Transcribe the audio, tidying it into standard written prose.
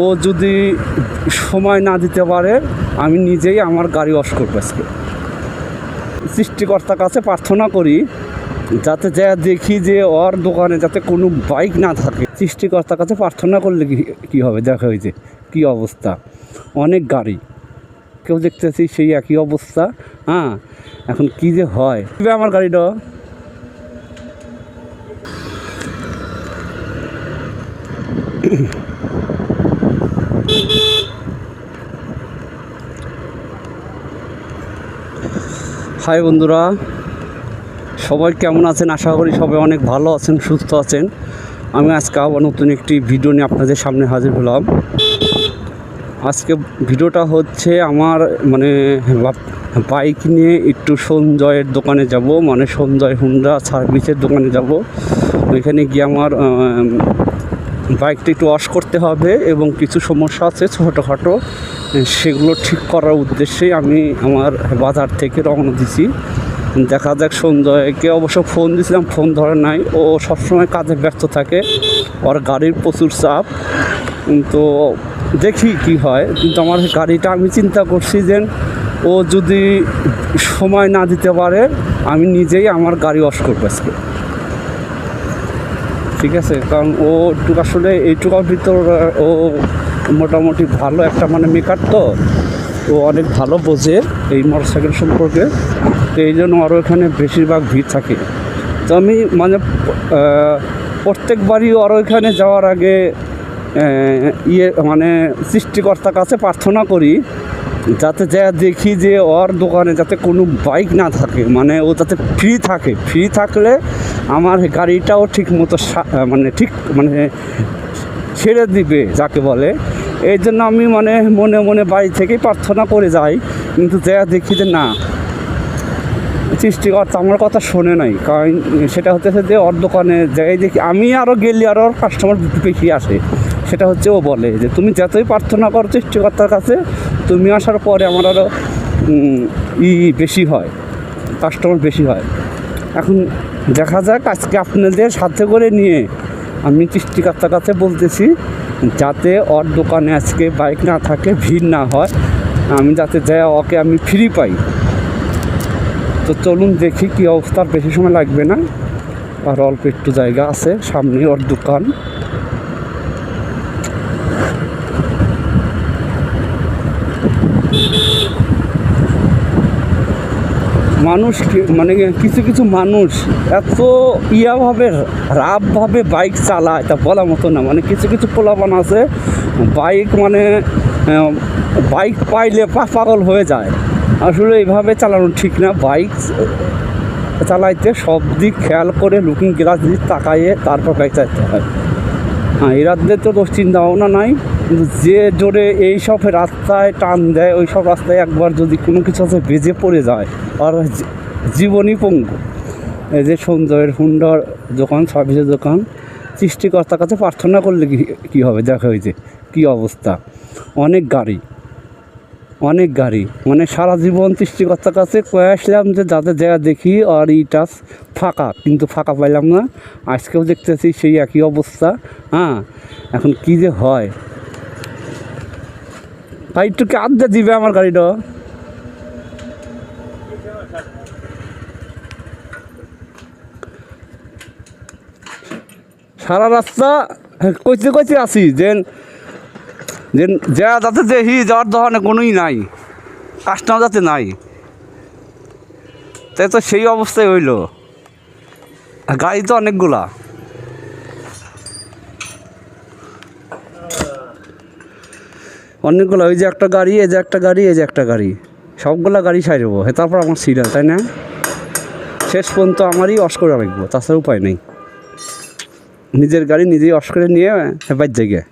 ও যদি সময় না দিতে পারে আমি নিজেই আমার গাড়ি ওয়াশ করবো আজকে। সৃষ্টিকর্তার কাছে প্রার্থনা করি যাতে যা দেখি যে ওর দোকানে যাতে কোনো বাইক না থাকে। সৃষ্টিকর্তার কাছে প্রার্থনা করলে কী হবে, দেখা হয়েছে কী অবস্থা, অনেক গাড়ি, কেউ দেখতেছি সেই একই অবস্থা। হ্যাঁ, এখন কী যে হয় আমার গাড়িটা। হাই বন্ধুরা, সবাই কেমন আছেন? আশা করি সবাই অনেক ভালো আছেন, সুস্থ আছেন। আমি আজকে আবার নতুন একটি ভিডিও নিয়ে আপনাদের সামনে হাজির হলাম। আজকে ভিডিওটা হচ্ছে আমার বাইক নিয়ে একটু সঞ্জয়ের দোকানে যাব, সঞ্জয় হুন্ডা সার্ভিসের দোকানে যাব। ওইখানে গিয়ে আমার বাইকটা একটু ওয়াশ করতে হবে এবং কিছু সমস্যা আছে ছোটোখাটো, সেগুলো ঠিক করার উদ্দেশ্যেই আমি আমার বাজার থেকে রওনা দিছি। দেখা যাক, সঞ্জয়কে অবশ্য ফোন দিয়েছিলাম, ফোন ধরে নাই, ও সবসময় কাজে ব্যস্ত থাকে, ওর গাড়ির প্রচুর চাপ। তো দেখি কি হয়। কিন্তু আমার গাড়িটা আমি চিন্তা করছি যে ও যদি সময় না দিতে পারে আমি নিজেই আমার গাড়ি ওয়াশ করবো আজকে, ঠিক আছে? কারণ ও একটু আসলে এইটুকার ভিতর ও মোটামুটি ভালো একটা মেকার, তো ও অনেক ভালো বোঝে এই মোটরসাইকেল সম্পর্কে। তো এই জন্য আরও এখানে বেশিরভাগ ভিড় থাকে। তো আমি প্রত্যেকবারই আরও এখানে যাওয়ার আগে সৃষ্টিকর্তার কাছে প্রার্থনা করি যাতে যা দেখি যে ওর দোকানে যাতে কোনো বাইক না থাকে, ও যাতে ফ্রি থাকে। ফ্রি থাকলে আমার গাড়িটাও ঠিক মতো ছেড়ে দিবে যাকে বলে। এই জন্য আমি মনে মনে বাড়ি থেকেই প্রার্থনা করে যাই। কিন্তু যা দেখি যে না, সৃষ্টিকর্তা আমার কথা শোনে নাই। কারণ সেটা হচ্ছে যে ওর দোকানে যাই দেখি আমি আরও গেলে আরও ওর কাস্টমার বেশি আসে। সেটা হচ্ছে ও বলে যে তুমি যতই প্রার্থনা করো সৃষ্টিকর্তার কাছে, তুমি আসার পরে আমার আরও বেশি হয়, কাস্টমার বেশি হয়। এখন দেখা যাক, আজকে আপনাদের সাথে করে নিয়ে আমি সৃষ্টিকর্তার কাছে বলতেছি যাতে ওর দোকানে আজকে বাইক না থাকে, ভিড় না হয়, আমি যাতে যাই ওকে আমি ফ্রি পাই। তো চলুন দেখি কী অবস্থা। বেশি সময় লাগবে না, আর অল্প একটু জায়গা আছে সামনে ওর দোকান। মানুষ কিছু কিছু মানুষ এত রাফভাবে বাইক চালায়, তা বলার মতো না। কিছু কিছু পোলাপান আছে বাইক বাইক পাইলে পাগল হয়ে যায়। আসলে এইভাবে চালানো ঠিক না। বাইক চালাইতে সব দিক খেয়াল করে লুকিং গ্লাস দিয়ে তাকাইয়ে তারপর বাইক চালাতে হয়। হ্যাঁ, এরাদের তো চিন্তা ভাবনা নাই। কিন্তু যে জোরে এইসব রাস্তায় টান দেয়, ওই সব রাস্তায় একবার যদি কোনো কিছু আছে বেজে পড়ে যায় আর জীবনই পঙ্গু। এই যে সঞ্জয়ের হুন্ডার দোকান, সার্ভিসের দোকান, সৃষ্টিকর্তার কাছে প্রার্থনা করলে কী হবে, দেখা হয়েছে কী অবস্থা, অনেক গাড়ি, অনেক গাড়ি। সারা জীবন সৃষ্টিকর্তার কাছে কয়ে আসলাম যে যাতে যা দেখি আর ইটা ফাঁকা, কিন্তু ফাঁকা পাইলাম না। আজকেও দেখতেছি সেই একই অবস্থা। হ্যাঁ, এখন কী যে হয়। ভাই একটু আড্ডা দিবে আমার গাড়িটা। সারা রাস্তা কইতে আছি যে যা যাতে দেখি যাওয়ার দোকানে কোনোই নাই, কাস্টমার যাতে নাই। তাই তো সেই অবস্থায় হইল। গাড়ি তো অনেকগুলা, ওই যে একটা গাড়ি, এই যে একটা গাড়ি, এই যে একটা গাড়ি, সবগুলা গাড়ি সাইব। তারপর আমার সিরিয়াল, তাই না? শেষ পর্যন্ত আমারই ওয়াশ করে রাখবো, তাছাড়া উপায় নেই। নিজের গাড়ি নিজেই ওয়াশ করে নিয়ে বাইর জায়গায়